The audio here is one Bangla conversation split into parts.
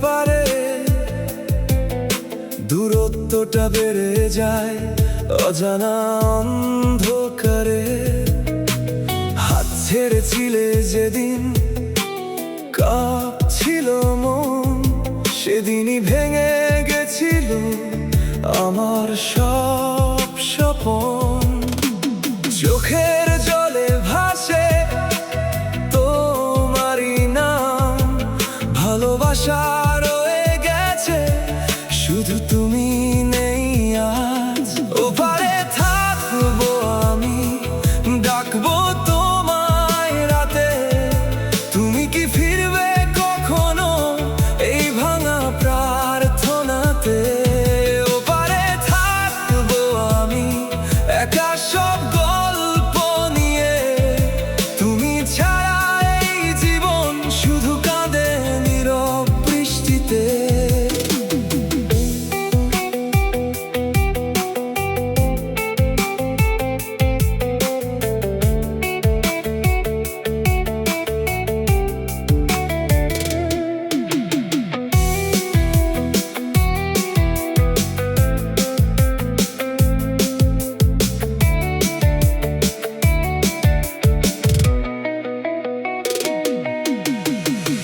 পারে, দূরত্বটা বেড়ে যায় অজানা অন্ধকারে। হাত ছেড়েছিলে যেদিন, কাঁপছিল মন, সেদিনই ভেঙে গেছিল আমার সব স্বপন। চোখের জলে ভাসে তোমারই নাম, ভালোবাসা রয়ে গেছে, শুধু তুমি নেই আজ। ওপারে থাকবো আমি, ডাকবো তোমায় রাতে, তুমি কি ফিরবে কখনো এই ভাঙা প্রার্থনাতে? ওপারে থাকবো আমি একা সব গল্প নিয়ে, তুমি ছাড়া এই জীবন শুধু কাঁদে নীরব বৃষ্টিতে।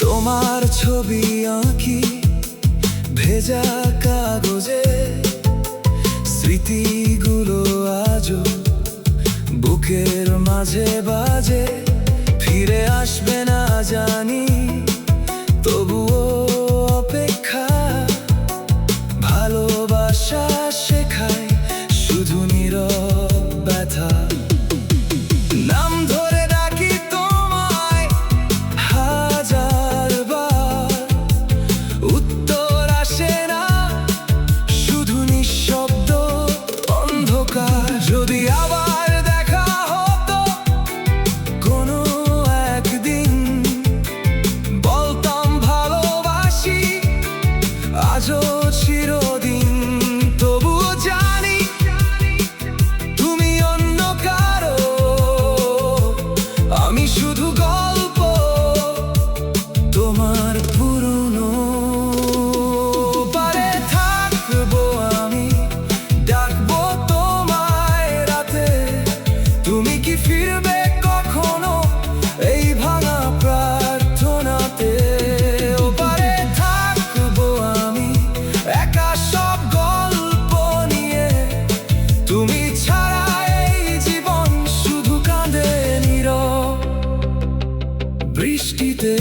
তোমার ছবি আঁকি ভেজা কাগজে, স্মৃতিগুলো আজও বুকের মাঝে বাজে। ফিরে আসবে না জানি, তবুও অপেক্ষা। ভালোবাসা শেখায় শুধু নীরব ব্যথা। নাম ধরে ডাকি তোমায় হাজারবার, উত্তর আসে না, শুধু নিঃশব্দ অন্ধকার। যদি আবার দেখা হতো কোনো একদিন, বলতাম ভালোবাসি আজও চিরদিন। তবুও জানি তুমি অন্য কারো, আমি শুধু গল্প তোমার পুরনো। পারে থাকবো আমি, ডাকবো তোমায় রাতে, তুমি কি ফিরবে কখনো এই ভাঙা প্রার্থনাতে? ওপারে থাকবো আমি একা সব গল্প নিয়ে, তুমি ছাড়া এই জীবন শুধু কাঁদে নীরব বৃষ্টিতে।